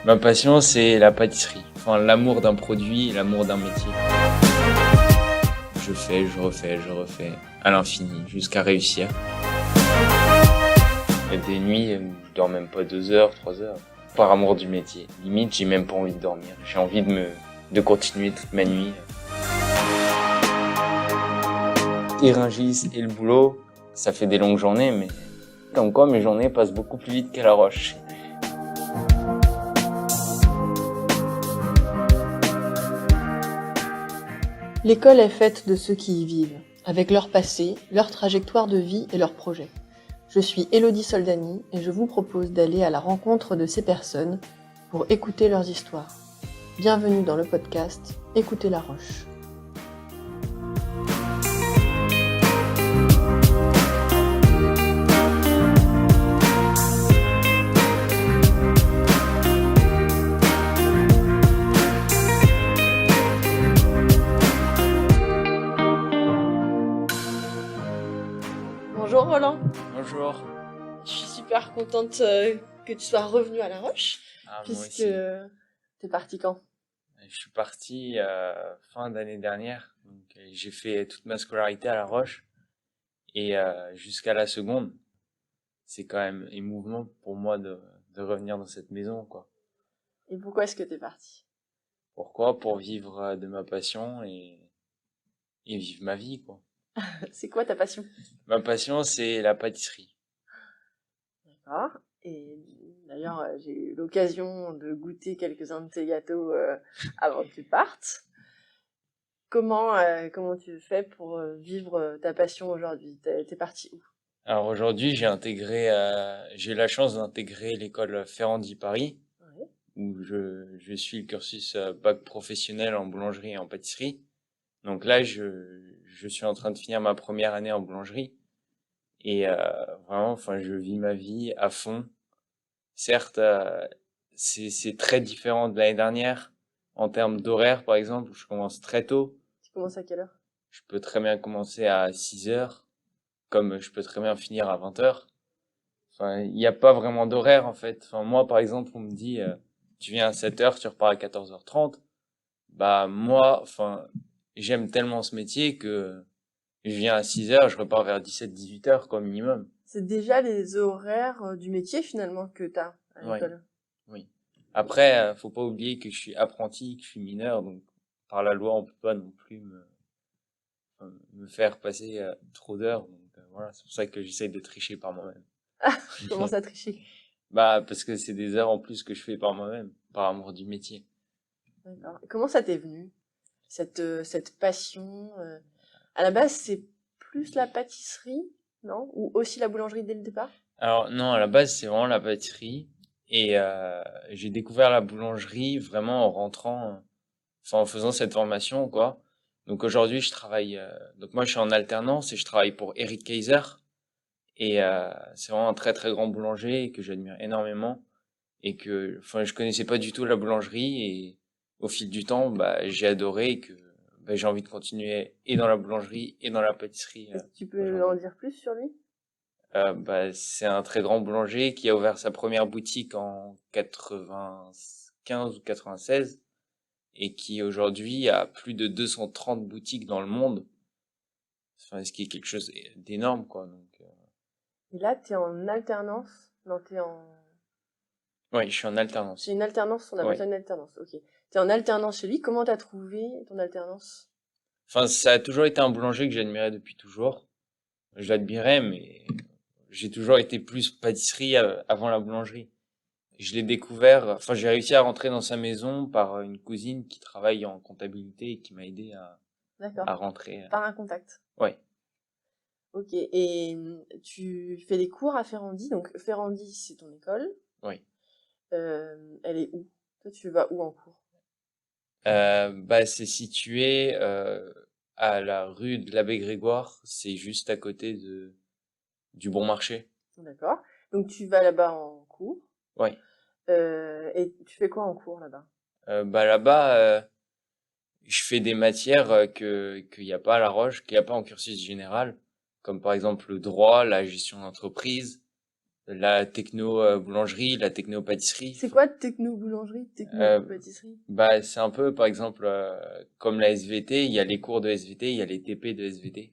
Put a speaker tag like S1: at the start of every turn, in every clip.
S1: Ma passion, c'est la pâtisserie. Enfin, l'amour d'un produit, l'amour d'un métier. Je fais, je refais, à l'infini, jusqu'à réussir. Il y a des nuits où je dors même pas 2 heures, 3 heures. Par amour du métier. Limite, j'ai même pas envie de dormir. J'ai envie de continuer toute ma nuit. Et Rungis et le boulot, ça fait des longues journées, mais comme quoi mes journées passent beaucoup plus vite qu'à La Roche.
S2: L'école est faite de ceux qui y vivent, avec leur passé, leur trajectoire de vie et leurs projets. Je suis Élodie Soldani et je vous propose d'aller à la rencontre de ces personnes pour écouter leurs histoires. Bienvenue dans le podcast Écoutez La Roche. Bonjour Roland.
S1: Bonjour.
S2: Je suis super contente que tu sois revenu à La Roche,
S1: Moi
S2: puisque
S1: aussi.
S2: t'es parti quand?
S1: Je suis parti fin d'année dernière. Donc, j'ai fait toute ma scolarité à La Roche et jusqu'à la seconde. C'est quand même émouvant pour moi de revenir dans cette maison, quoi.
S2: Et pourquoi est-ce que t'es parti?
S1: Pourquoi? Pour vivre de ma passion et vivre ma vie, quoi.
S2: C'est quoi ta passion?
S1: Ma passion, c'est la pâtisserie.
S2: D'accord. Et d'ailleurs, j'ai eu l'occasion de goûter quelques-uns de tes gâteaux avant que tu partes. Comment tu fais pour vivre ta passion aujourd'hui? T'es parti où?
S1: Alors aujourd'hui, j'ai eu la chance d'intégrer l'école Ferrandi Paris,
S2: Ouais.
S1: où je suis le cursus bac professionnel en boulangerie et en pâtisserie. Donc là, je suis en train de finir ma première année en boulangerie et vraiment, enfin, je vis ma vie à fond. Certes, c'est très différent de l'année dernière en termes d'horaire, par exemple, où je commence très tôt.
S2: Tu commences à quelle heure?
S1: Je peux très bien commencer à 6 heures, comme je peux très bien finir à 20 heures. Enfin, il n'y a pas vraiment d'horaire en fait. Enfin, moi, par exemple, on me dit, tu viens à 7 heures, tu repars à 14h30. Bah moi, enfin, j'aime tellement ce métier que je viens à 6 heures, je repars vers 17-18 heures comme minimum.
S2: C'est déjà les horaires du métier finalement que t'as à
S1: Oui,
S2: l'école.
S1: oui. Après, faut pas oublier que je suis apprenti, que je suis mineur, donc par la loi, on peut pas non plus me faire passer trop d'heures. Donc voilà, c'est pour ça que j'essaye de tricher par moi-même.
S2: Tu commences à tricher.
S1: Bah parce que c'est des heures en plus que je fais par moi-même, par amour du métier.
S2: D'accord. Et comment ça t'est venu, cette passion À la base, c'est plus la pâtisserie, non? Ou aussi la boulangerie dès le départ?
S1: Alors non, à la base, c'est vraiment la pâtisserie. Et j'ai découvert la boulangerie vraiment en rentrant, enfin en faisant cette formation, quoi. Donc aujourd'hui, donc moi, je suis en alternance et je travaille pour Eric Kaiser. Et c'est vraiment un très très grand boulanger que j'admire énormément. Et que, enfin, je connaissais pas du tout la boulangerie. Et au fil du temps, bah, j'ai adoré et que bah, j'ai envie de continuer et dans la boulangerie et dans la pâtisserie
S2: Est-ce que tu peux en
S1: aujourd'hui.
S2: dire plus sur lui?
S1: Bah, c'est un très grand boulanger qui a ouvert sa première boutique en 95 ou 96 et qui aujourd'hui a plus de 230 boutiques dans le monde. Enfin, ce qui est quelque chose d'énorme, quoi. Donc,
S2: Et là, t'es en alternance? Non, t'es en...
S1: ouais, je suis en
S2: C'est
S1: alternance.
S2: une alternance, on appelle
S1: Ouais.
S2: ça une alternance, ok. T'es en alternance chez lui, comment t'as trouvé ton alternance?
S1: Enfin, ça a toujours été un boulanger que j'admirais depuis toujours. Je l'admirais, mais j'ai toujours été plus pâtisserie avant la boulangerie. Je l'ai découvert, enfin, j'ai réussi à rentrer dans sa maison par une cousine qui travaille en comptabilité et qui m'a aidé
S2: D'accord,
S1: à rentrer.
S2: par un contact.
S1: Ouais.
S2: Ok, et tu fais des cours à Ferrandi, donc Ferrandi, c'est ton école.
S1: Oui.
S2: Elle est où? Toi, tu vas où en cours?
S1: Bah, c'est situé à la rue de l'Abbé Grégoire. C'est juste à côté du Bon Marché.
S2: D'accord. Donc tu vas là-bas en cours.
S1: Ouais.
S2: Et tu fais quoi en cours là-bas?
S1: Bah là-bas, je fais des matières qu'il y a pas à La Roche, qu'il y a pas en cursus général, comme par exemple le droit, la gestion d'entreprise, la techno boulangerie, la techno pâtisserie.
S2: C'est quoi techno-boulangerie,
S1: Euh,
S2: techno-pâtisserie?
S1: Bah, c'est un peu, par exemple, comme la SVT, il y a les cours de SVT, il y a les TP de SVT.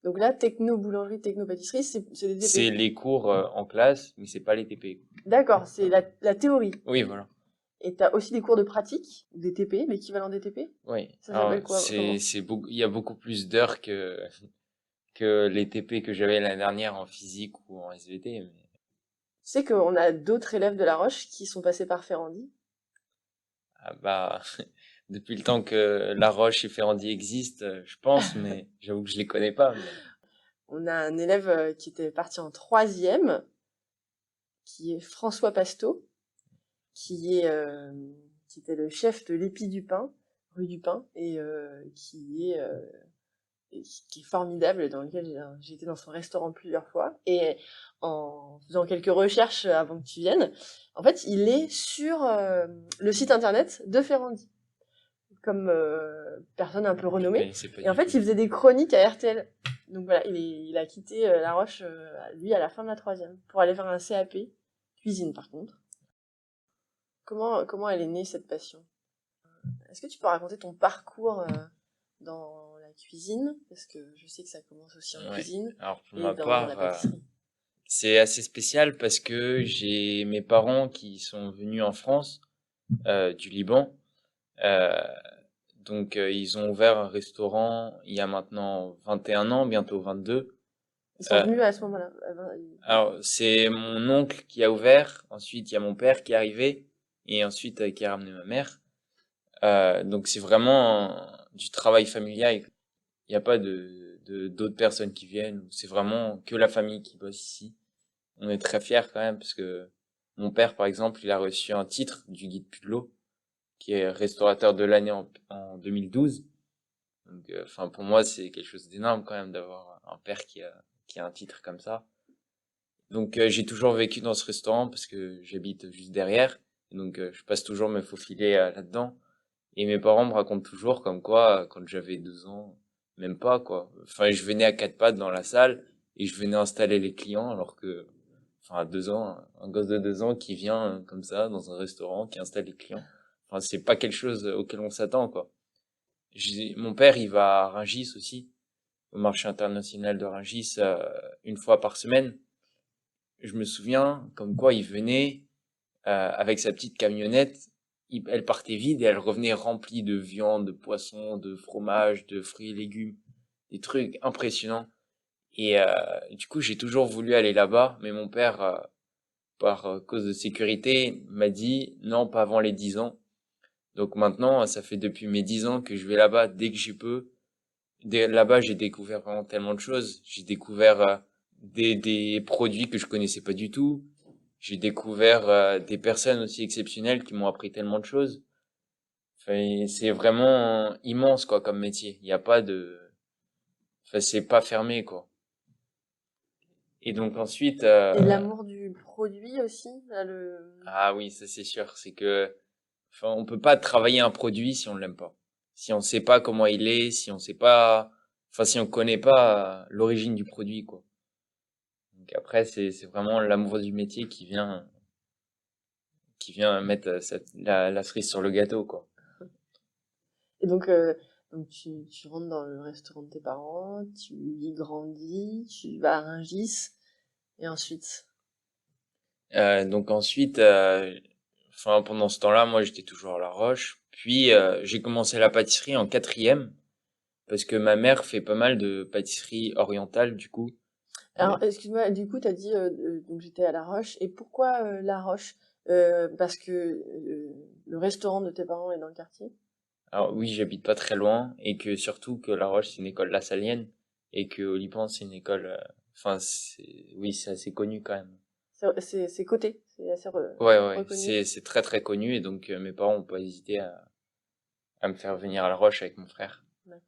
S2: Donc là, techno-boulangerie, techno-pâtisserie, c'est des
S1: C'est
S2: TP.
S1: les cours en classe, mais c'est pas les TP.
S2: D'accord, c'est la théorie.
S1: Oui, voilà.
S2: Et t'as aussi des cours de pratique, des TP, l'équivalent des TP.
S1: Oui.
S2: Ça
S1: Alors,
S2: s'appelle quoi, comment?
S1: c'est beaucoup, il y a beaucoup plus d'heures que les TP que j'avais l'année dernière en physique ou en SVT. Mais...
S2: Tu sais qu'on a d'autres élèves de La Roche qui sont passés par Ferrandi.
S1: Ah bah, depuis le temps que La Roche et Ferrandi existent, je pense, mais j'avoue que je les connais pas. Mais...
S2: On a un élève qui était parti en troisième, qui est François Pasteau, qui était le chef de l'Épi du Pain, rue du Pain, et qui est formidable, dans lequel j'ai été dans son restaurant plusieurs fois. Et en faisant quelques recherches avant que tu viennes, en fait, il est sur le site internet de Ferrandi, comme personne un peu
S1: Je
S2: renommée.
S1: connaissais pas
S2: Et en
S1: du
S2: fait,
S1: tout.
S2: il faisait des chroniques à RTL. Donc voilà, il a quitté La Roche, lui, à la fin de la troisième, pour aller faire un CAP, cuisine par contre. Comment elle est née, cette passion? Est-ce que tu peux raconter ton parcours dans la cuisine? Parce que je sais que ça commence aussi en
S1: Ouais.
S2: cuisine
S1: Alors pour
S2: et
S1: ma
S2: dans la
S1: part,
S2: pâtisserie.
S1: c'est assez spécial parce que j'ai mes parents qui sont venus en France du Liban. Euh, donc ils ont ouvert un restaurant il y a maintenant 21 ans, bientôt 22.
S2: Ils sont
S1: Euh,
S2: venus à ce moment-là.
S1: alors c'est mon oncle qui a ouvert, ensuite il y a mon père qui est arrivé et ensuite qui a ramené ma mère. Donc c'est vraiment du travail familial. Il n'y a pas d'autres personnes qui viennent. C'est vraiment que la famille qui bosse ici. On est très fiers quand même parce que mon père, par exemple, il a reçu un titre du guide Pudelot, qui est restaurateur de l'année en 2012. Donc, enfin, pour moi, c'est quelque chose d'énorme quand même d'avoir un père qui a un titre comme ça. Donc, j'ai toujours vécu dans ce restaurant parce que j'habite juste derrière. Et donc, je passe toujours me faufiler là-dedans. Et mes parents me racontent toujours comme quoi, quand j'avais 2 ans, même pas, quoi. Enfin, je venais à quatre pattes dans la salle et je venais installer les clients alors que, enfin, à 2 ans, un gosse de 2 ans qui vient comme ça dans un restaurant, qui installe les clients. Enfin, c'est pas quelque chose auquel on s'attend, quoi. Mon père, il va à Rungis aussi, au marché international de Rungis, une fois par semaine. Je me souviens comme quoi il venait avec sa petite camionnette. Elle partait vide et elle revenait remplie de viande, de poisson, de fromage, de fruits et légumes, des trucs impressionnants. Et du coup, j'ai toujours voulu aller là-bas, mais mon père, par cause de sécurité, m'a dit non, pas avant les 10 ans. Donc maintenant, ça fait depuis mes 10 ans que je vais là-bas dès que j'y peux. Là-bas, j'ai découvert vraiment tellement de choses. J'ai découvert des produits que je connaissais pas du tout. J'ai découvert des personnes aussi exceptionnelles qui m'ont appris tellement de choses. Enfin, c'est vraiment immense quoi comme métier. Il n'y a pas de, enfin c'est pas fermé quoi. Et donc ensuite,
S2: Et l'amour du produit aussi, là,
S1: ah oui, ça c'est sûr, c'est que, enfin on peut pas travailler un produit si on l'aime pas, si on sait pas comment il est, si on sait pas, enfin si on connaît pas l'origine du produit quoi. Donc après c'est vraiment l'amour du métier qui vient mettre la cerise sur le gâteau quoi.
S2: Et donc tu rentres dans le restaurant de tes parents, tu y grandis, tu vas à Rungis, et ensuite.
S1: Donc ensuite, enfin pendant ce temps-là, moi j'étais toujours à La Roche. Puis j'ai commencé la pâtisserie en quatrième parce que ma mère fait pas mal de pâtisserie orientale du coup.
S2: Alors, excuse-moi, du coup, t'as dit, donc j'étais à La Roche, et pourquoi La Roche? Parce que le restaurant de tes parents est dans le quartier?
S1: Alors oui, j'habite pas très loin et que surtout que La Roche c'est une école lasallienne et que Olipan c'est une école, enfin oui c'est assez connu quand même.
S2: C'est coté, c'est assez
S1: Ouais ouais,
S2: reconnu.
S1: c'est très très connu et donc mes parents ont pas hésité à me faire venir à La Roche avec mon frère.
S2: D'accord.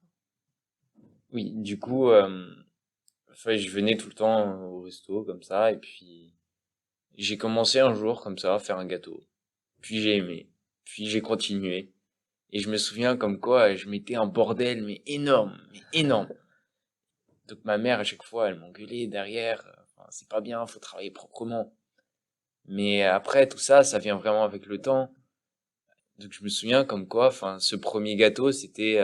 S1: Oui, du coup, enfin, je venais tout le temps au resto comme ça et puis j'ai commencé un jour comme ça à faire un gâteau. Puis j'ai aimé. Puis j'ai continué. Et je me souviens comme quoi je mettais un bordel mais énorme, mais énorme. Donc ma mère à chaque fois elle m'engueulait derrière. Enfin, c'est pas bien, faut travailler proprement. Mais après, tout ça, ça vient vraiment avec le temps. Donc je me souviens comme quoi, enfin, ce premier gâteau, c'était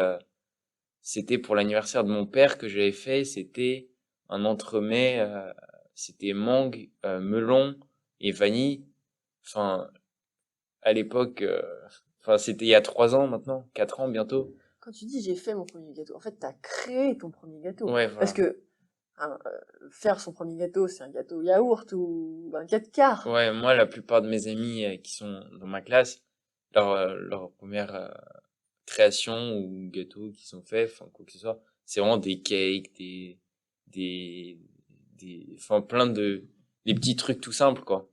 S1: pour l'anniversaire de mon père que j'avais fait. C'était un entremets, c'était mangue, melon et vanille. Enfin, à l'époque, enfin, c'était il y a 3 ans maintenant, 4 ans bientôt.
S2: Quand tu dis j'ai fait mon premier gâteau, en fait, t'as créé ton premier gâteau.
S1: Ouais,
S2: Parce
S1: voilà.
S2: que faire son premier gâteau, c'est un gâteau yaourt ou un 4 quarts.
S1: Ouais, moi, la plupart de mes amis qui sont dans ma classe, leur première création ou gâteau qu'ils ont fait, enfin, quoi que ce soit, c'est vraiment des cakes, des, enfin, des petits trucs tout simples, quoi.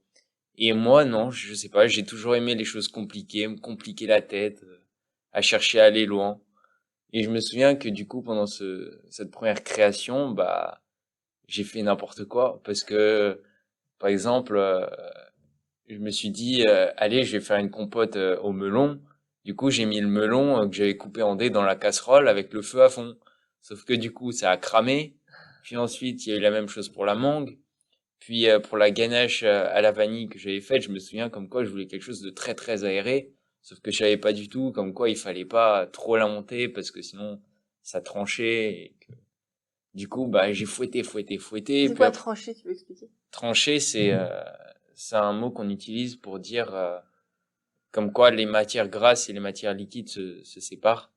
S1: Et moi, non, je sais pas, j'ai toujours aimé les choses compliquées, me compliquer la tête, à chercher à aller loin. Et je me souviens que du coup, pendant cette première création, bah, j'ai fait n'importe quoi parce que, par exemple, je me suis dit, allez, je vais faire une compote au melon. Du coup, j'ai mis le melon que j'avais coupé en dés dans la casserole avec le feu à fond. Sauf que du coup, ça a cramé. Puis ensuite, il y a eu la même chose pour la mangue. Puis pour la ganache à la vanille que j'avais faite, je me souviens comme quoi je voulais quelque chose de très très aéré. Sauf que je savais pas du tout comme quoi il fallait pas trop la monter parce que sinon ça tranchait. Et que... Du coup, bah j'ai fouetté, fouetté, fouetté. Et
S2: C'est
S1: puis
S2: quoi
S1: après,
S2: trancher, tu peux expliquer?
S1: trancher, c'est un mot qu'on utilise pour dire comme quoi les matières grasses et les matières liquides se séparent.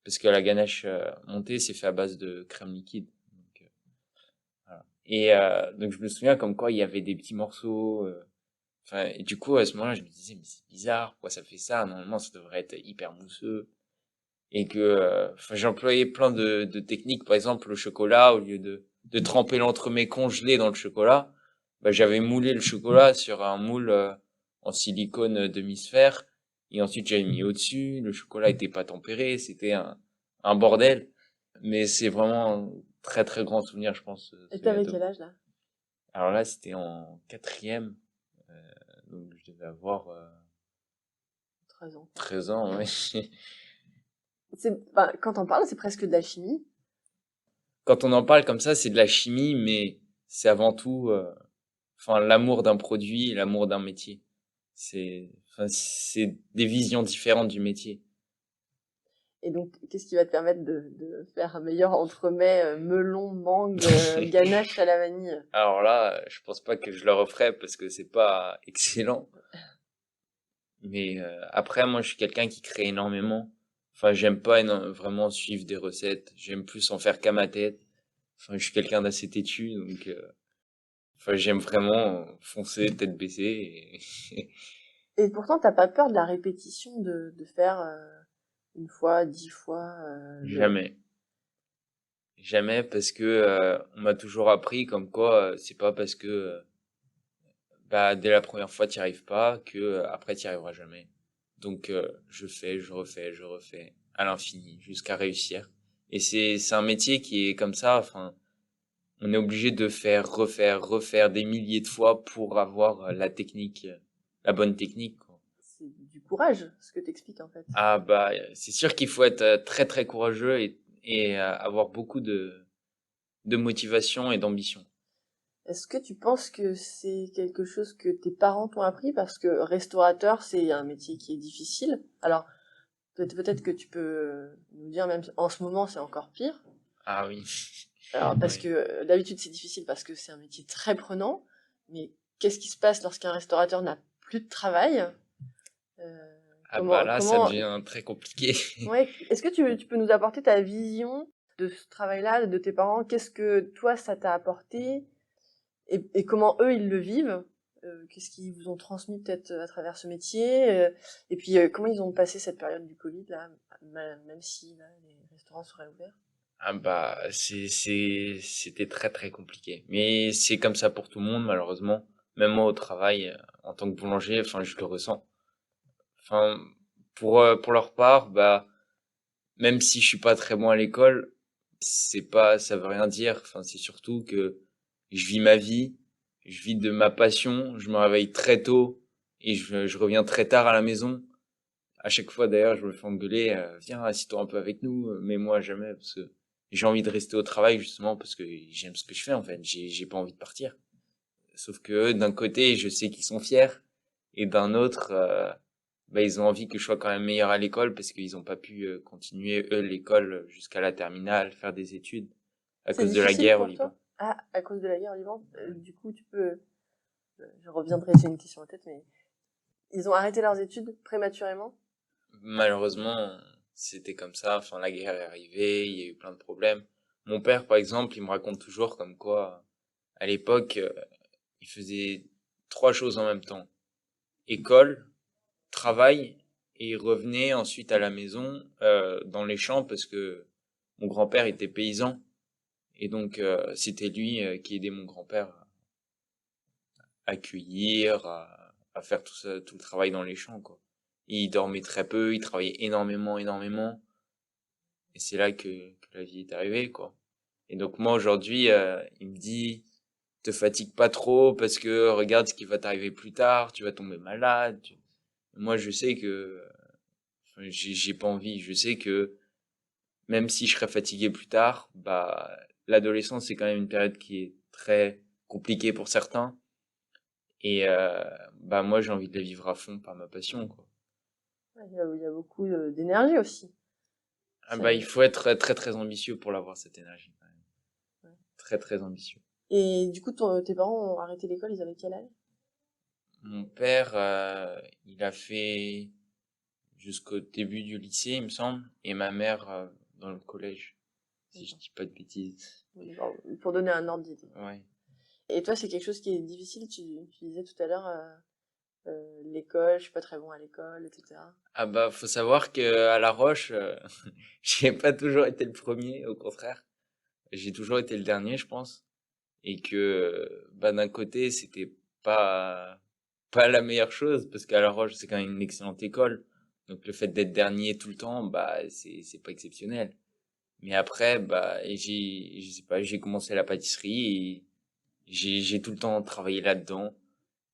S1: Parce que la ganache montée, c'est fait à base de crème liquide. Donc, voilà. Et donc je me souviens comme quoi il y avait des petits morceaux. Enfin, et du coup, à ce moment-là, je me disais, mais c'est bizarre, pourquoi ça fait ça? Normalement, ça devrait être hyper mousseux. Et que, enfin, j'employais plein de techniques. Par exemple, le chocolat, au lieu de tremper l'entremets congelé dans le chocolat, bah, j'avais moulé le chocolat sur un moule en silicone demi-sphère. Et ensuite, j'avais mis au-dessus. Le chocolat était pas tempéré. C'était un bordel. Mais c'est vraiment un très, très grand souvenir, je pense,
S2: Et
S1: ce
S2: t'avais
S1: gâteau.
S2: quel âge là?
S1: Alors là, c'était en quatrième. Donc, je devais avoir
S2: 13 ans.
S1: 13 ans, ouais.
S2: Quand on parle, c'est presque de la chimie.
S1: Quand on en parle comme ça, c'est de la chimie, mais c'est avant tout, enfin, l'amour d'un produit et l'amour d'un métier. Enfin, c'est des visions différentes du métier.
S2: Et donc, qu'est-ce qui va te permettre de faire un meilleur entremets melon, mangue, ganache à la vanille?
S1: Alors là, je pense pas que je le referais parce que c'est pas excellent. Mais après, moi, je suis quelqu'un qui crée énormément. Enfin, j'aime pas vraiment suivre des recettes. J'aime plus en faire qu'à ma tête. Enfin, je suis quelqu'un d'assez têtu, donc enfin, j'aime vraiment foncer tête baissée.
S2: Et pourtant, t'as pas peur de la répétition de faire une fois, 10 fois
S1: Jamais. Jamais parce que on m'a toujours appris comme quoi c'est pas parce que bah dès la première fois t'y arrives pas que après t'y arriveras jamais. Donc je fais, je refais à l'infini jusqu'à réussir. Et c'est un métier qui est comme ça. Enfin, on est obligé de faire, refaire, refaire des milliers de fois pour avoir la technique, la bonne technique, quoi.
S2: C'est du courage, ce que t'expliques en fait.
S1: Ah bah c'est sûr qu'il faut être très très courageux et avoir beaucoup de motivation et d'ambition.
S2: Est-ce que tu penses que c'est quelque chose que tes parents t'ont appris? Parce que restaurateur, c'est un métier qui est difficile. Alors, peut-être que tu peux nous dire, même en ce moment, c'est encore pire.
S1: Ah oui.
S2: Alors, parce
S1: Oui.
S2: que d'habitude, c'est difficile parce que c'est un métier très prenant. Mais qu'est-ce qui se passe lorsqu'un restaurateur n'a plus de travail? Euh,
S1: Ah bah là, ça
S2: comment,
S1: devient très compliqué.
S2: ouais, est-ce que tu peux nous apporter ta vision de ce travail-là, de tes parents? Qu'est-ce que toi, ça t'a apporté? Et comment eux, ils le vivent? Qu'est-ce qu'ils vous ont transmis peut-être à travers ce métier? Et puis, comment ils ont passé cette période du Covid, là, même si là, les restaurants seraient ouverts?
S1: Ah bah c'était très très compliqué. Mais c'est comme ça pour tout le monde malheureusement. Même moi au travail en tant que boulanger, enfin je le ressens. Enfin pour leur part, bah même si je suis pas très bon à l'école, c'est pas ça veut rien dire. Enfin c'est surtout que je vis ma vie, je vis de ma passion, je me réveille très tôt et je reviens très tard à la maison. À chaque fois, d'ailleurs, je me fais engueuler, viens, assis-toi un peu avec nous, mais moi, jamais, parce que j'ai envie de rester au travail, justement, parce que j'aime ce que je fais, en fait. J'ai pas envie de partir. sauf que eux, d'un côté, je sais qu'ils sont fiers, et d'un autre, bah, ils ont envie que je sois quand même meilleur à l'école parce qu'ils ont pas pu continuer, eux, l'école jusqu'à la terminale, faire des études à
S2: C'est
S1: cause de la
S2: difficile
S1: guerre au
S2: pour
S1: Liban.
S2: toi? Ah, à cause de la guerre au Liban? Du coup, tu peux... Je reviendrai, j'ai une question en tête, mais ils ont arrêté leurs études prématurément?
S1: Malheureusement, c'était comme ça. Enfin, la guerre est arrivée, il y a eu plein de problèmes. Mon père, par exemple, il me raconte toujours comme quoi, à l'époque, il faisait trois choses en même temps. École, travail, et il revenait ensuite à la maison, dans les champs, parce que mon grand-père était paysan. Et donc, c'était lui qui aidait mon grand-père à cueillir, à faire tout ça, tout le travail dans les champs, quoi. Et il dormait très peu, il travaillait énormément, énormément. Et c'est là que la vie est arrivée, quoi. Et donc moi aujourd'hui, il me dit, te fatigue pas trop parce que regarde ce qui va t'arriver plus tard, tu vas tomber malade. Moi je sais que enfin, j'ai pas envie. Je sais que même si je serais fatigué plus tard, bah l'adolescence c'est quand même une période qui est très compliquée pour certains. Et bah moi j'ai envie de la vivre à fond par ma passion, quoi.
S2: Ouais, il y a beaucoup d'énergie aussi.
S1: Ah bah il
S2: C'est-
S1: faut être très très ambitieux pour l'avoir cette énergie, quand même.
S2: ouais.
S1: Très très ambitieux.
S2: Et du coup, tes parents ont arrêté l'école, ils avaient quel âge?
S1: Mon père, il a fait jusqu'au début du lycée, il me semble, et ma mère dans le collège, si je
S2: D'accord.
S1: dis pas de bêtises.
S2: Oui, bon, pour donner un ordre d'idée.
S1: Ouais.
S2: Et toi, c'est quelque chose qui est difficile, tu disais tout à l'heure, l'école, je suis pas très bon à l'école, etc.
S1: Ah bah faut savoir que à La Roche, j'ai pas toujours été le premier, au contraire. J'ai toujours été le dernier, je pense, et que bah d'un côté c'était pas la meilleure chose parce qu'à La Roche c'est quand même une excellente école. Donc le fait d'être dernier tout le temps, bah c'est pas exceptionnel. Mais après, bah, je sais pas, j'ai commencé la pâtisserie et j'ai tout le temps travaillé là-dedans.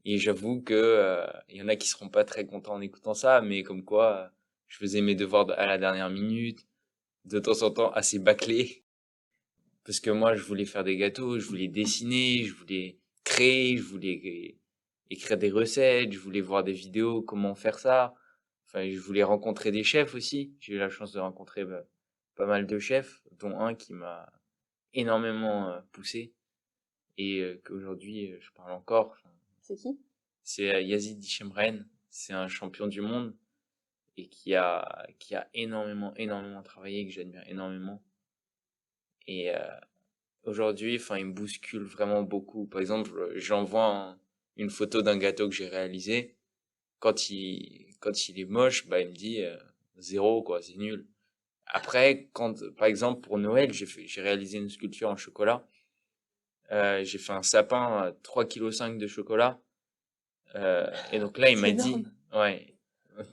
S1: Et j'avoue que, il y en a qui seront pas très contents en écoutant ça, mais comme quoi, je faisais mes devoirs à la dernière minute, de temps en temps assez bâclés. Parce que moi, je voulais faire des gâteaux, je voulais dessiner, je voulais créer, je voulais écrire des recettes, je voulais voir des vidéos, comment faire ça. Enfin, je voulais rencontrer des chefs aussi. J'ai eu la chance de rencontrer bah, pas mal de chefs, dont un qui m'a énormément poussé et qu'aujourd'hui je parle encore. Enfin,
S2: C'est qui?
S1: c'est Yazid Hichemren, c'est un champion du monde et qui a énormément travaillé, que j'admire énormément. Et aujourd'hui, enfin, il me bouscule vraiment beaucoup. Par exemple, j'envoie une photo d'un gâteau que j'ai réalisé. Quand il est moche, bah, il me dit zéro, quoi, c'est nul. Après, par exemple, pour Noël, j'ai réalisé une sculpture en chocolat. J'ai fait un sapin à 3,5 kg de chocolat. Et donc là, il
S2: C'est
S1: m'a dit,
S2: énorme.
S1: ouais,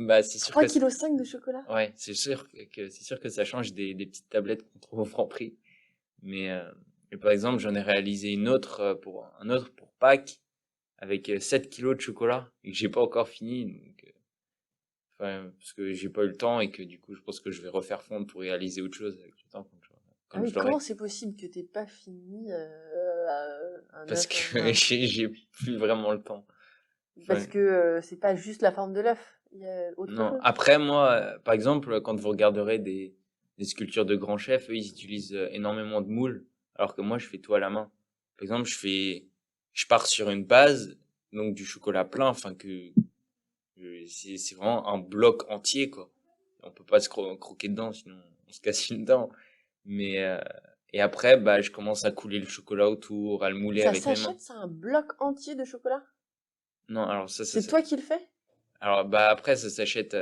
S1: bah, c'est sûr que,
S2: 3,5 kg de chocolat.
S1: ouais, c'est sûr que ça change des petites tablettes qu'on trouve au Franprix. Mais, et par exemple, j'en ai réalisé une autre pour un autre pour Pâques avec 7 kilos de chocolat et que j'ai pas encore fini. Donc, enfin, parce que j'ai pas eu le temps et que du coup, je pense que je vais refaire fondre pour réaliser autre chose avec le temps
S2: Ah
S1: quand
S2: oui,
S1: je
S2: comment
S1: l'aurai.
S2: c'est possible que t'aies pas fini un
S1: Parce
S2: œuf,
S1: que j'ai plus vraiment le temps.
S2: parce
S1: Enfin,
S2: que c'est pas juste la forme de l'œuf, il y a autre
S1: non.
S2: chose.
S1: Après, moi, par exemple, quand vous regarderez des sculptures de grands chefs, eux, ils utilisent énormément de moules, alors que moi, je fais tout à la main. Par exemple, je pars sur une base, donc du chocolat plein, enfin c'est vraiment un bloc entier, quoi. On peut pas se croquer dedans, sinon on se casse une dent. Mais et après, bah, je commence à couler le chocolat autour, à le mouler
S2: Ça
S1: avec mes mains.
S2: s'achète, ça, un bloc entier de chocolat?
S1: Non, alors
S2: C'est toi qui le fais?
S1: alors bah après ça s'achète.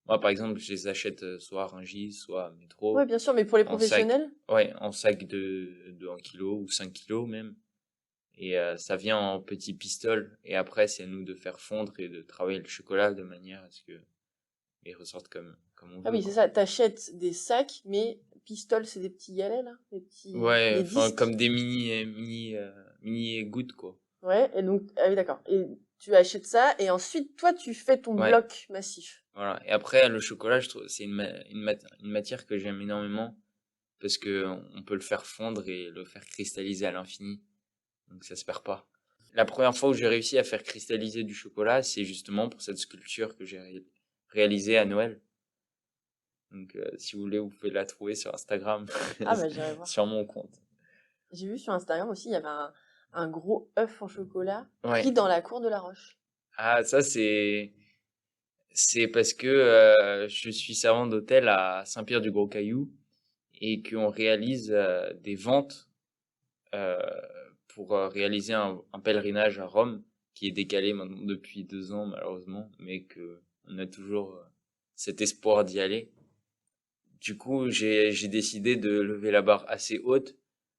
S1: Moi, par exemple, je les achète soit à Rungis, soit à
S2: Ouais,
S1: Métro,
S2: bien sûr, mais pour les
S1: en sac.
S2: professionnels?
S1: Ouais, en sac de 1 kilo ou 5 kilos même. Et ça vient en petits pistoles. Et après, c'est à nous de faire fondre et de travailler le chocolat de manière à ce que il ressorte comme on
S2: Ah
S1: veut,
S2: oui, c'est
S1: quoi.
S2: ça, t'achètes des sacs, mais pistoles, c'est des petits galets, là,
S1: Ouais,
S2: des
S1: enfin
S2: disques.
S1: comme des mini gouttes, quoi.
S2: Ouais, et donc, ah oui, d'accord. Et tu achètes ça, et ensuite, toi, tu fais ton
S1: Ouais,
S2: bloc massif.
S1: voilà. Et après, le chocolat, je trouve, c'est une matière que j'aime énormément parce que on peut le faire fondre et le faire cristalliser à l'infini. Donc ça se perd pas. La première fois où j'ai réussi à faire cristalliser du chocolat, c'est justement pour cette sculpture que j'ai réalisée à Noël. Donc, si vous voulez, vous pouvez la trouver sur Instagram,
S2: Ah bah j'irai voir.
S1: sur mon compte.
S2: J'ai vu sur Instagram aussi, il y avait un gros œuf en chocolat pris
S1: Ouais.
S2: dans la cour de la Roche.
S1: Ah, ça, c'est parce que je suis servant d'hôtel à Saint-Pierre-du-Gros-Caillou et qu'on réalise des ventes euh, pour réaliser un pèlerinage à Rome qui est décalé maintenant depuis 2 ans malheureusement, mais que on a toujours cet espoir d'y aller. Du coup, j'ai décidé de lever la barre assez haute.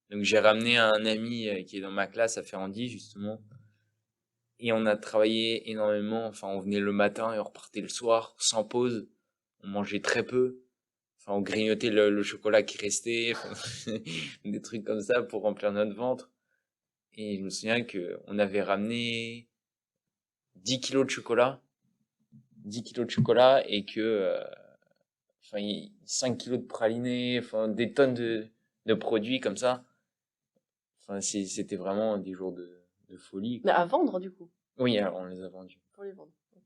S1: Donc j'ai ramené un ami qui est dans ma classe à Ferrandi justement. Et on a travaillé énormément. Enfin, on venait le matin et on repartait le soir, sans pause. On mangeait très peu. Enfin, on grignotait le chocolat qui restait. Enfin, des trucs comme ça pour remplir notre ventre. Et je me souviens que on avait ramené 10 kilos de chocolat. 10 kilos de chocolat et que, enfin, 5 kilos de pralinés. Enfin, des tonnes de produits comme ça. Enfin, c'était vraiment des jours de folie,
S2: Mais
S1: quoi.
S2: à vendre du coup,
S1: Oui, alors on les a vendus.
S2: pour les vendre. Ok.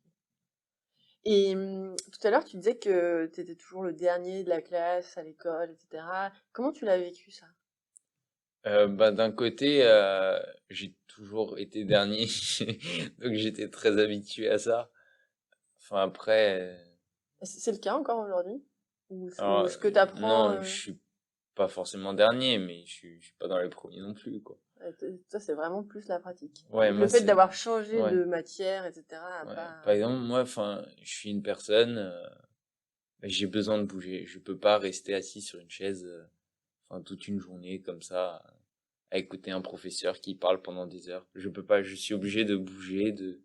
S2: Et tout à l'heure, tu disais que tu étais toujours le dernier de la classe à l'école, etc. Comment tu l'as vécu ça?
S1: Bah, d'un côté, j'ai toujours été dernier, donc j'étais très habitué à ça. Enfin après,
S2: C'est le cas encore aujourd'hui? Ou
S1: alors,
S2: ce que tu apprends,
S1: non, je suis pas forcément dernier, mais je suis pas dans les premiers non plus, quoi.
S2: toi, c'est vraiment plus la pratique.
S1: Ouais,
S2: Le
S1: moi
S2: fait
S1: c'est,
S2: d'avoir changé
S1: ouais,
S2: de matière, etc., a
S1: ouais.
S2: pas.
S1: Par exemple, moi, enfin, je suis une personne, j'ai besoin de bouger. Je peux pas rester assis sur une chaise, enfin toute une journée comme ça, à écouter un professeur qui parle pendant des heures. Je peux pas, je suis obligé de bouger, de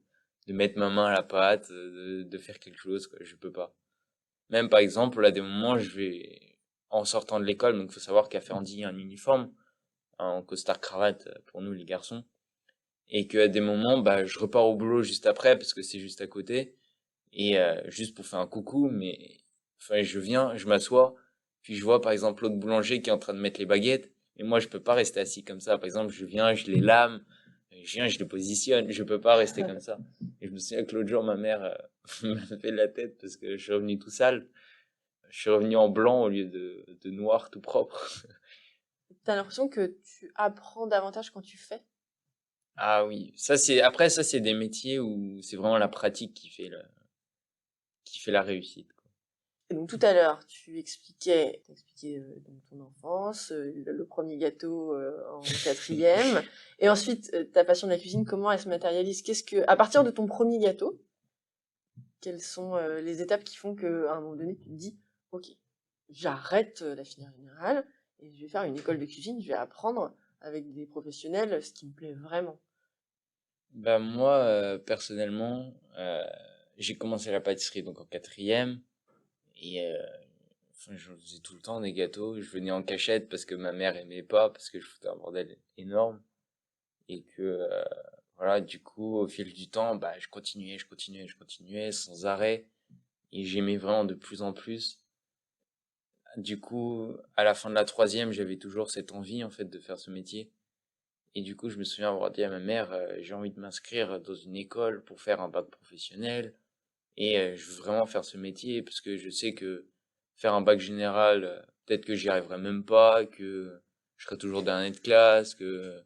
S1: mettre ma main à la pâte, de faire quelque chose, quoi. Je peux pas. Même par exemple, à des moments, je vais, en sortant de l'école, donc faut savoir qu'à Ferrandi, il y a un uniforme, en costard cravate pour nous les garçons, et qu'à des moments, bah, je repars au boulot juste après parce que c'est juste à côté, et juste pour faire un coucou, mais enfin, je viens, je m'assois, puis je vois par exemple l'autre boulanger qui est en train de mettre les baguettes, et moi je peux pas rester assis comme ça. Par exemple, je viens, je les lame, je viens, je les positionne, je peux pas rester comme ça. Et je me souviens que l'autre jour, ma mère m'a fait la tête parce que je suis revenu tout sale. Je suis revenu en blanc au lieu de noir tout propre.
S2: T'as l'impression que tu apprends davantage quand tu fais?
S1: Ah oui, ça c'est, après ça c'est des métiers où c'est vraiment la pratique qui fait la réussite, quoi.
S2: Et donc tout à l'heure, tu expliquais donc ton enfance, le premier gâteau en quatrième, et ensuite ta passion de la cuisine, comment elle se matérialise? À partir de ton premier gâteau, quelles sont les étapes qui font qu'à un moment donné, tu te dis, ok, j'arrête la filière générale et je vais faire une école de cuisine, je vais apprendre avec des professionnels ce qui me plaît vraiment.
S1: Bah moi, personnellement, j'ai commencé la pâtisserie donc en quatrième et enfin, je faisais tout le temps des gâteaux. Je venais en cachette parce que ma mère aimait pas, parce que je foutais un bordel énorme et que voilà, du coup, au fil du temps, bah je continuais, je continuais, je continuais sans arrêt et j'aimais vraiment de plus en plus. Du coup, à la fin de la troisième, j'avais toujours cette envie en fait de faire ce métier. Et du coup, je me souviens avoir dit à ma mère, j'ai envie de m'inscrire dans une école pour faire un bac professionnel. Et je veux vraiment faire ce métier parce que je sais que faire un bac général, peut-être que j'y arriverai même pas, que je serai toujours dernier de classe, que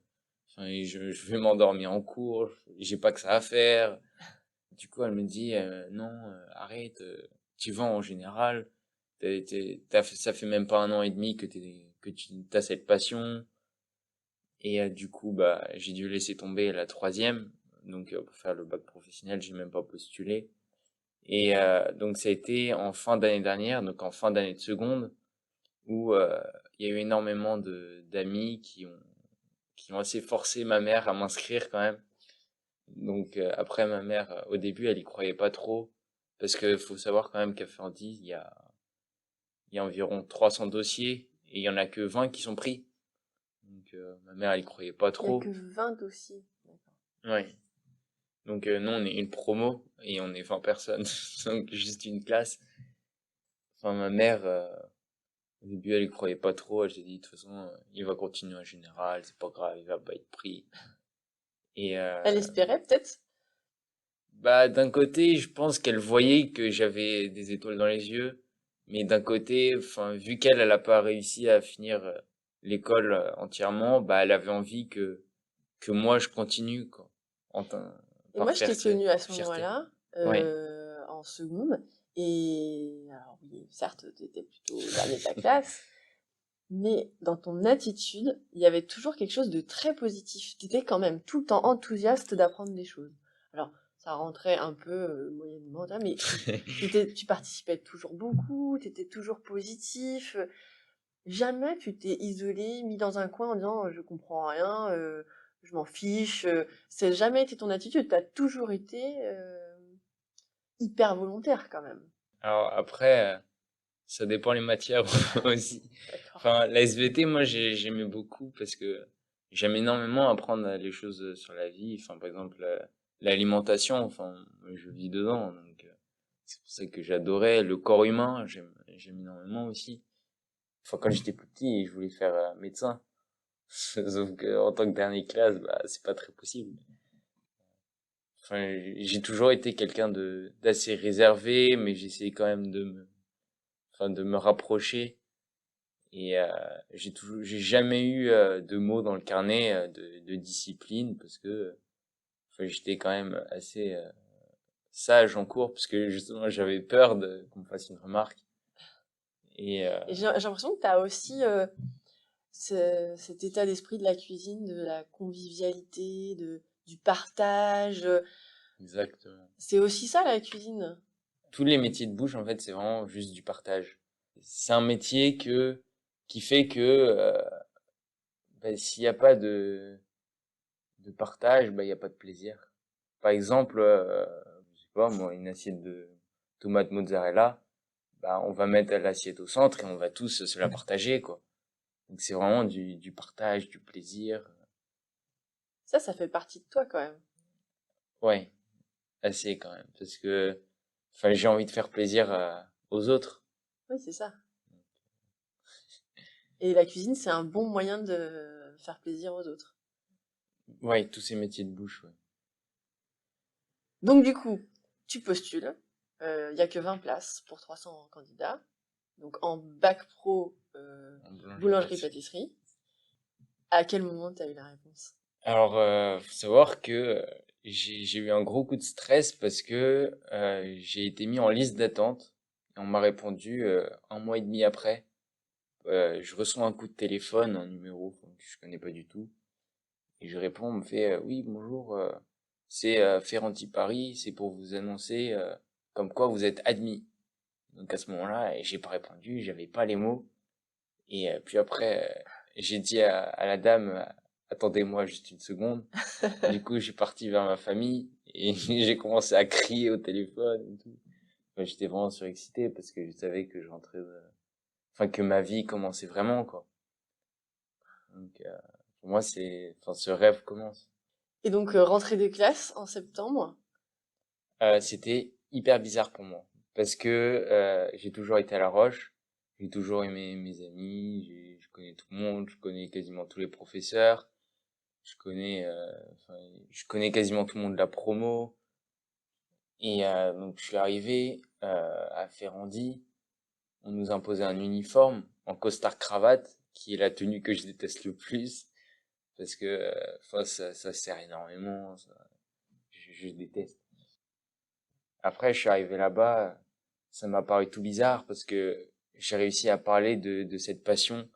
S1: enfin, je vais m'endormir en cours, j'ai pas que ça à faire. Du coup, elle me dit, non, arrête, tu vas en général, ça fait même pas 1 an et demi que tu as cette passion. Et du coup, bah, j'ai dû laisser tomber la troisième. Donc, pour faire le bac professionnel, j'ai même pas postulé. Et donc ça a été en fin d'année dernière, donc en fin d'année de seconde, où il y a eu énormément de d'amis qui ont assez forcé ma mère à m'inscrire quand même. Donc après ma mère, au début, elle y croyait pas trop, parce que faut savoir quand même qu'à Ferdi, il y a environ 300 dossiers et il y en a que 20 qui sont pris. Donc ma mère, elle y croyait pas
S2: Il n'y a que
S1: trop.
S2: 20 dossiers. D'accord.
S1: Ouais. Donc nous, on est une promo et on est 20 personnes, donc juste une classe. Enfin, ma mère, au début, elle y croyait pas trop. Elle s'est dit, de toute façon, il va continuer en général, c'est pas grave, il va pas être pris. Et
S2: Elle espérait peut-être?
S1: bah, d'un côté, je pense qu'elle voyait que j'avais des étoiles dans les yeux, mais d'un côté, enfin, vu qu'elle, elle a pas réussi à finir l'école entièrement, bah, elle avait envie que moi je continue, quoi,
S2: Et
S1: par
S2: moi, je t'ai connue à ce
S1: fierté.
S2: moment-là,
S1: Ouais.
S2: en seconde. Et alors oui, certes, tu étais plutôt au dernier de ta classe, mais dans ton attitude, il y avait toujours quelque chose de très positif. Tu étais quand même tout le temps enthousiaste d'apprendre des choses. Alors, ça rentrait un peu moyennement, tu vois, mais tu participais toujours beaucoup, tu étais toujours positif. Jamais tu t'es isolé, mis dans un coin en disant je comprends rien, je m'en fiche. C'est jamais été ton attitude. Tu as toujours été hyper volontaire quand même.
S1: Alors après, ça dépend les matières aussi.
S2: D'accord.
S1: Enfin, la SVT, moi, j'aimais beaucoup parce que j'aime énormément apprendre les choses sur la vie. Enfin, par exemple, l'alimentation. Enfin, moi, je vis dedans, donc c'est pour ça que j'adorais le corps humain. J'aime énormément aussi. Enfin, quand j'étais plus petit, je voulais faire médecin. Sauf que en tant que dernière classe, bah, c'est pas très possible. Enfin, j'ai toujours été quelqu'un d'assez réservé, mais j'essayais quand même de me rapprocher. Et j'ai jamais eu de mots dans le carnet de discipline parce que enfin, j'étais quand même assez sage en cours parce que justement j'avais peur de qu'on me fasse une remarque. Et
S2: Et j'ai l'impression que tu as aussi cet état d'esprit de la cuisine, de la convivialité, du partage.
S1: exactement.
S2: C'est aussi ça la cuisine.
S1: Tous les métiers de bouche en fait c'est vraiment juste du partage. C'est un métier qui fait que ben, s'il n'y a pas de partage, ben, il n'y a pas de plaisir. Par exemple, je sais pas moi, une assiette de tomates mozzarella, bah, on va mettre l'assiette au centre et on va tous se la partager, quoi. Donc c'est vraiment du partage, du plaisir.
S2: Ça fait partie de toi quand même.
S1: Ouais, assez quand même. Parce que enfin, j'ai envie de faire plaisir aux autres.
S2: Oui, c'est ça. Et la cuisine, c'est un bon moyen de faire plaisir aux autres.
S1: Ouais, tous ces métiers de bouche, ouais.
S2: Donc du coup, tu postules. Il y a que 20 places pour 300 candidats. Donc en bac pro
S1: En boulangerie-pâtisserie.
S2: boulangerie-pâtisserie. À quel moment tu as eu la réponse?
S1: Alors, faut savoir que j'ai eu un gros coup de stress parce que j'ai été mis en liste d'attente et on m'a répondu un mois et demi après. Je reçois un coup de téléphone, un numéro que je connais pas du tout. Et je réponds, on me fait oui, bonjour, c'est Ferranti Paris, c'est pour vous annoncer comme quoi vous êtes admis. Donc à ce moment-là, j'ai pas répondu, j'avais pas les mots. Et puis après, j'ai dit à la dame, attendez-moi juste une seconde. Du coup, je suis parti vers ma famille et j'ai commencé à crier au téléphone et tout. Enfin, j'étais vraiment surexcité parce que je savais que je rentrais, enfin que ma vie commençait vraiment quoi. Donc pour moi, enfin ce rêve commence.
S2: Et donc rentrée des classes en septembre.
S1: C'était hyper bizarre pour moi parce que j'ai toujours été à La Roche, j'ai toujours aimé mes amis, je connais tout le monde, je connais quasiment tous les professeurs, je connais, enfin, je connais quasiment tout le monde de la promo. Et donc je suis arrivé à Ferrandi, on nous imposait un uniforme en costard cravate, qui est la tenue que je déteste le plus parce que enfin ça sert énormément, je déteste. Après, je suis arrivé là-bas, ça m'a paru tout bizarre parce que j'ai réussi à parler de cette passion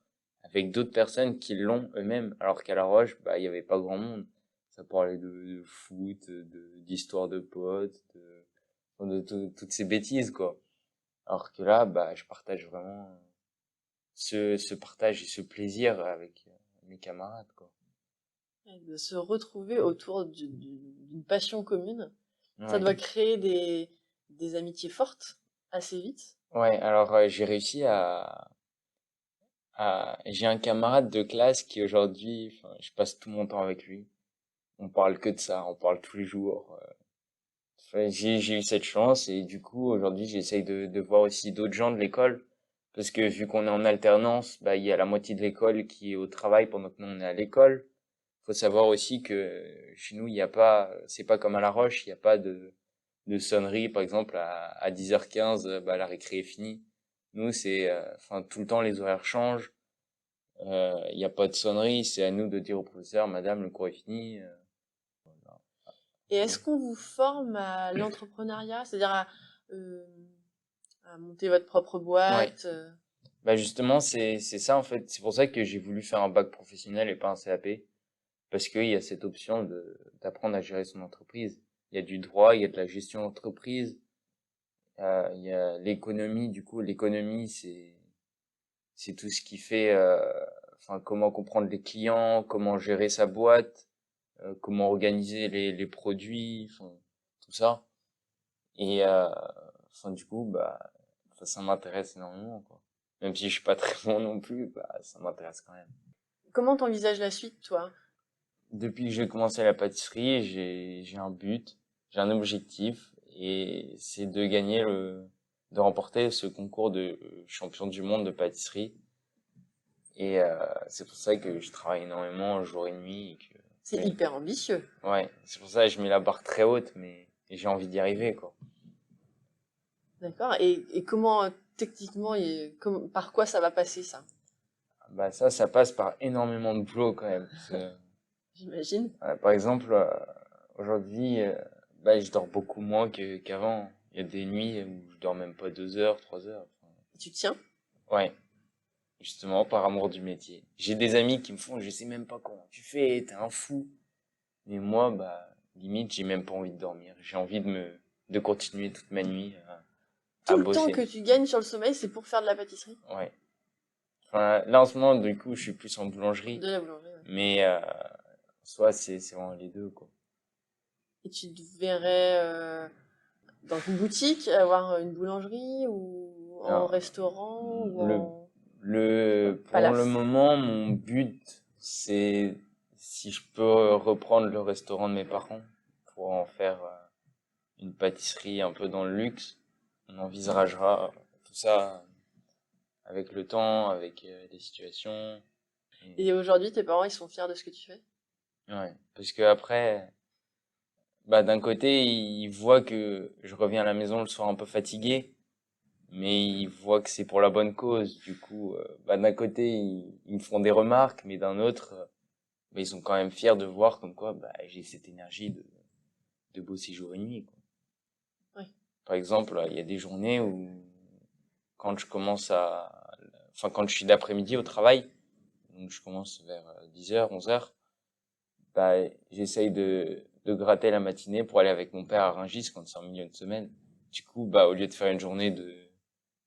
S1: avec d'autres personnes qui l'ont eux-mêmes, alors qu'à La Roche, bah, il y avait pas grand monde. Ça parlait de foot, d'histoire de potes, toutes ces bêtises, quoi. Alors que là, bah, je partage vraiment ce partage et ce plaisir avec mes camarades, quoi.
S2: Et de se retrouver autour d'une passion commune. Ça
S1: Ouais.
S2: doit créer des amitiés fortes assez vite.
S1: Ouais, alors j'ai réussi j'ai un camarade de classe qui aujourd'hui, enfin, je passe tout mon temps avec lui. On parle que de ça, on parle tous les jours. Enfin, j'ai eu cette chance et du coup aujourd'hui j'essaye de voir aussi d'autres gens de l'école parce que vu qu'on est en alternance, bah il y a la moitié de l'école qui est au travail pendant que nous on est à l'école. faut savoir aussi que chez nous, il y a pas, c'est pas comme à La Roche, il y a pas de sonnerie, par exemple, à 10h15, bah, la récré est finie. Nous, c'est, enfin, tout le temps, les horaires changent. Il n'y a pas de sonnerie, c'est à nous de dire au professeur, Madame, le cours est fini.
S2: Et est-ce qu'on vous forme à l'entrepreneuriat, c'est-à-dire euh, à monter votre propre
S1: Ouais.
S2: boîte
S1: Bah, justement, c'est ça, en fait. C'est pour ça que j'ai voulu faire un bac professionnel et pas un CAP. Parce qu'il y a cette option d'apprendre à gérer son entreprise. Il y a du droit, il y a de la gestion d'entreprise, il y a l'économie. Du coup, l'économie, c'est tout ce qui fait, enfin, comment comprendre les clients, comment gérer sa boîte, comment organiser les produits, enfin, tout ça. Et enfin, du coup, bah, ça m'intéresse énormément, quoi. Même si je suis pas très bon non plus, bah, ça m'intéresse quand même.
S2: Comment t'envisages la suite, toi?
S1: Depuis que j'ai commencé la pâtisserie, j'ai un but, j'ai un objectif, et c'est de gagner de remporter ce concours de champion du monde de pâtisserie. Et c'est pour ça que je travaille énormément jour et nuit.
S2: C'est hyper ambitieux.
S1: Ouais, c'est pour ça que je mets la barre très haute, mais j'ai envie d'y arriver, quoi.
S2: D'accord. Et comment, techniquement, par quoi ça va passer, ça?
S1: Bah ça passe par énormément de boulot quand même. Parce que,
S2: J'imagine.
S1: par exemple, aujourd'hui, bah, je dors beaucoup moins qu'avant. Il y a des nuits où je dors même pas 2 heures, 3 heures. Enfin,
S2: Tu tiens?
S1: ouais, justement, par amour du métier. J'ai des amis qui me font, je sais même pas comment tu fais, t'es un fou. Mais moi, bah, limite, j'ai même pas envie de dormir. J'ai envie de continuer toute ma nuit à
S2: Tout le temps
S1: bosser.
S2: que tu gagnes sur le sommeil, c'est pour faire de la pâtisserie?
S1: Ouais. Enfin, là, en ce moment, du coup, je suis plus en boulangerie.
S2: De la boulangerie, ouais.
S1: Mais, soit c'est vraiment les deux, quoi.
S2: Et tu te verrais dans une boutique, avoir une boulangerie, ou en
S1: Alors,
S2: restaurant, ou
S1: le,
S2: en... je sais pas,
S1: pour le
S2: palace?
S1: moment, mon but, c'est si je peux reprendre le restaurant de mes parents pour en faire une pâtisserie un peu dans le luxe. On envisagera tout ça avec le temps, avec les situations.
S2: Et aujourd'hui, tes parents, ils sont fiers de ce que tu fais?
S1: Ouais, parce que après, bah d'un côté, ils voient que je reviens à la maison le soir un peu fatigué, mais ils voient que c'est pour la bonne cause. Du coup, bah d'un côté, ils me font des remarques, mais d'un autre, bah, ils sont quand même fiers de voir comme quoi bah, j'ai cette énergie de bosser jour et nuit, quoi.
S2: Ouais.
S1: Par exemple, il y a des journées où quand je commence enfin quand je suis d'après-midi au travail, donc je commence vers 10h, 11h, bah j'essaye de gratter la matinée pour aller avec mon père à Rungis quand c'est en milieu de semaine. Du coup, bah au lieu de faire une journée de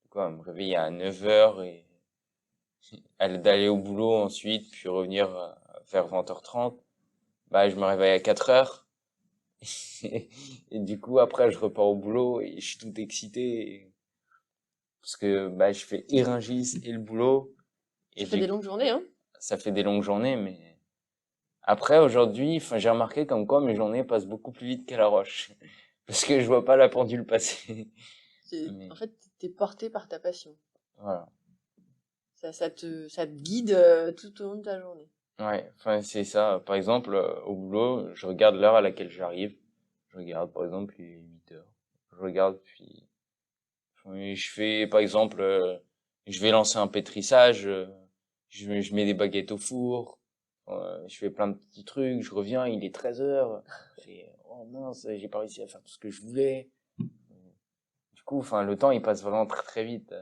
S1: quoi, me réveiller à 9h et d'aller au boulot ensuite, puis revenir vers 20h30, bah je me réveille à 4h. Et du coup, après, je repars au boulot et je suis tout excité parce que bah je fais et Rungis et le boulot. Et
S2: Ça fait des longues journées, hein?
S1: ça fait des longues journées, mais après, aujourd'hui, enfin, j'ai remarqué comme quoi mes journées passent beaucoup plus vite qu'à La Roche. Parce que je vois pas la pendule passer.
S2: En
S1: Mais
S2: fait, t'es porté par ta passion.
S1: voilà.
S2: Ça te guide tout au long de ta journée.
S1: Ouais, enfin, c'est ça. Par exemple, au boulot, je regarde l'heure à laquelle j'arrive. Je regarde, par exemple, il est 8h. Je regarde, puis je fais, par exemple, je vais lancer un pétrissage, je mets des baguettes au four, je fais plein de petits trucs, je reviens, il est 13h. Je fais, oh mince, j'ai pas réussi à faire tout ce que je voulais. Du coup, enfin, le temps, il passe vraiment très très vite.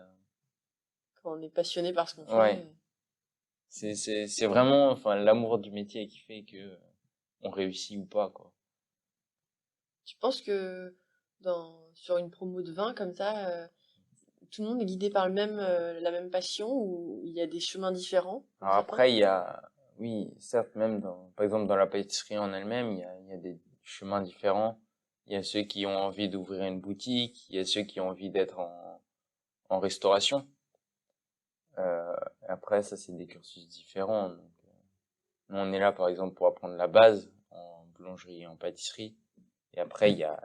S2: Quand on est passionné par ce qu'on
S1: Ouais,
S2: fait.
S1: c'est vraiment, enfin, l'amour du métier qui fait que on réussit ou pas, quoi.
S2: Tu penses que sur une promo de vin comme ça, tout le monde est guidé par la même passion, ou il y a des chemins différents pour
S1: Alors
S2: certains?
S1: après, il y a, oui, certes, même par exemple, dans la pâtisserie en elle-même, il y a des chemins différents. Il y a ceux qui ont envie d'ouvrir une boutique, il y a ceux qui ont envie d'être en restauration. Euh, Après, ça, c'est des cursus différents. Donc, nous, on est là, par exemple, pour apprendre la base en boulangerie et en pâtisserie. Et après, il y a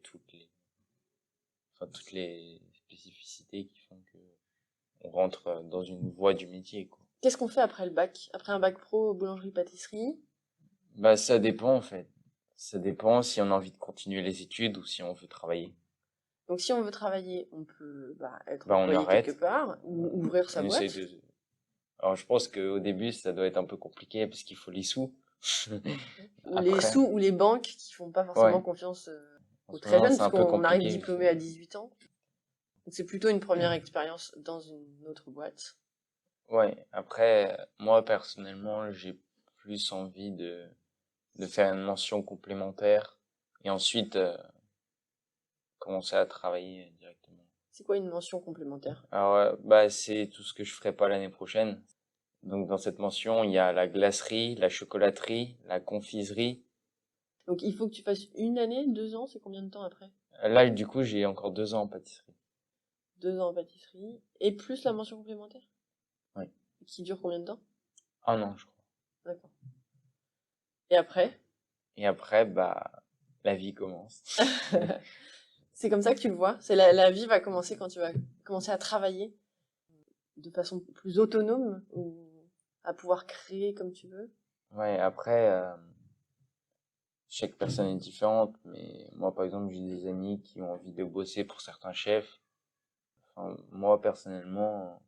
S1: toutes les spécificités qui font que on rentre dans une voie du métier, quoi.
S2: Qu'est-ce qu'on fait après le bac? Après un bac pro boulangerie-pâtisserie?
S1: Bah, ça dépend, en fait. Ça dépend si on a envie de continuer les études ou si on veut travailler.
S2: Donc si on veut travailler, on peut être
S1: Bah, on
S2: employé quelque
S1: arrête.
S2: part ou ouvrir sa
S1: On
S2: boîte.
S1: essaie de... Alors, je pense qu'au début, ça doit être un peu compliqué parce qu'il faut les sous.
S2: Ou les
S1: Après,
S2: sous ou les banques qui font pas forcément
S1: ouais,
S2: confiance
S1: en
S2: aux
S1: ce
S2: très
S1: moment,
S2: jeunes,
S1: c'est un peu
S2: puisqu'on arrive
S1: compliqué.
S2: diplômé à 18 ans. Donc c'est plutôt une première expérience dans une autre boîte.
S1: Ouais, après, moi, personnellement, j'ai plus envie de faire une mention complémentaire et ensuite commencer à travailler directement.
S2: C'est quoi une mention complémentaire?
S1: Alors, bah, c'est tout ce que je ferai pas l'année prochaine. Donc, dans cette mention, il y a la glacerie, la chocolaterie, la confiserie.
S2: Donc il faut que tu fasses une année, 2 ans, c'est combien de temps après?
S1: Là, du coup, j'ai encore 2 ans en pâtisserie.
S2: 2 ans en pâtisserie, et plus la mention complémentaire?
S1: Oui.
S2: Qui dure combien de temps?
S1: Un an, je crois.
S2: D'accord. Et après?
S1: Et après, bah, la vie commence.
S2: C'est comme ça que tu le vois? C'est la vie va commencer quand tu vas commencer à travailler de façon plus autonome ou à pouvoir créer comme tu veux?
S1: Ouais, après, chaque personne est différente, mais moi, par exemple, j'ai des amis qui ont envie de bosser pour certains chefs. Enfin, moi, personnellement,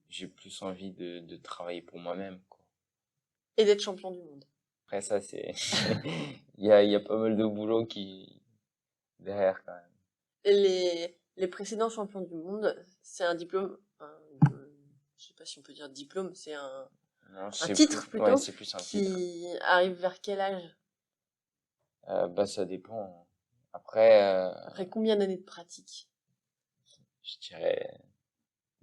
S1: j'ai plus envie de travailler pour moi-même, quoi.
S2: Et d'être champion du monde.
S1: Après, ça, c'est, il y a pas mal de boulot derrière, quand même.
S2: Et les précédents champions du monde, c'est un diplôme, je sais pas si on peut dire diplôme, c'est
S1: Non,
S2: un
S1: c'est plus,
S2: titre
S1: ouais,
S2: plutôt,
S1: c'est plus un titre.
S2: qui arrive vers quel âge?
S1: Bah, ça dépend. Après,
S2: Après combien d'années de pratique?
S1: je dirais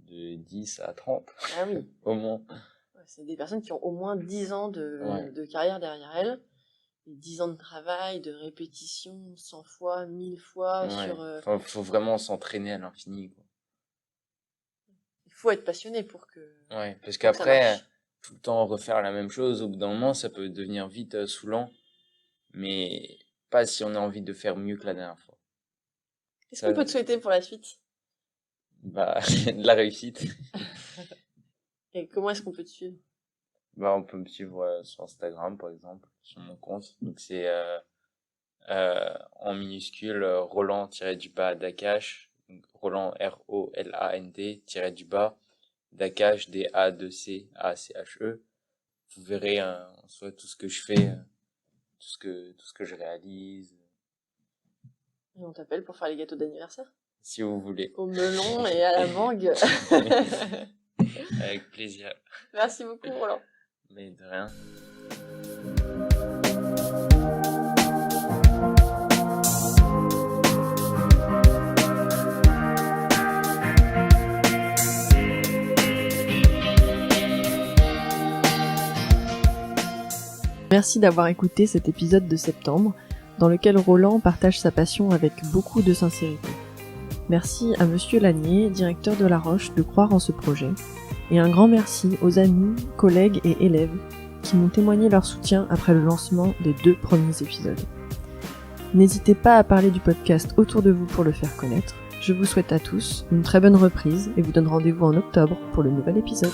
S1: de 10 à 30,
S2: Ah oui,
S1: au moins.
S2: ouais, c'est des personnes qui ont au moins 10 ans
S1: Ouais.
S2: de carrière derrière elles. Et 10 ans de travail, de répétition, 100 fois, 1000 fois
S1: Ouais.
S2: sur...
S1: Enfin, faut vraiment s'entraîner à l'infini, quoi.
S2: Il faut être passionné pour que
S1: Ouais, parce
S2: pour que ça
S1: qu'après,
S2: marche.
S1: tout le temps refaire la même chose, au bout d'un moment, ça peut devenir vite saoulant, mais pas si on a envie de faire mieux que la dernière fois.
S2: Qu'est-ce
S1: Ça,
S2: qu'on peut te souhaiter pour la suite?
S1: bah, de la réussite.
S2: Et comment est-ce qu'on peut te suivre?
S1: Bah, on peut me suivre sur Instagram, par exemple, sur mon compte. Donc, c'est en minuscule Roland-du-bas Dakache. Donc, Roland, R-O-L-A-N-D, -du-bas, Dakache, D-A-2-C-A-C-H-E. Vous verrez en soi tout ce que je fais, tout ce que je réalise,
S2: Et on t'appelle pour faire les gâteaux d'anniversaire?
S1: si vous voulez.
S2: Au melon et à la mangue.
S1: Avec plaisir.
S2: Merci beaucoup, Roland.
S1: Mais de rien.
S2: Merci d'avoir écouté cet épisode de septembre, dans lequel Roland partage sa passion avec beaucoup de sincérité. Merci à Monsieur Lanier, directeur de La Roche, de croire en ce projet, et un grand merci aux amis, collègues et élèves qui m'ont témoigné leur soutien après le lancement des 2 premiers épisodes. N'hésitez pas à parler du podcast autour de vous pour le faire connaître. Je vous souhaite à tous une très bonne reprise et vous donne rendez-vous en octobre pour le nouvel épisode.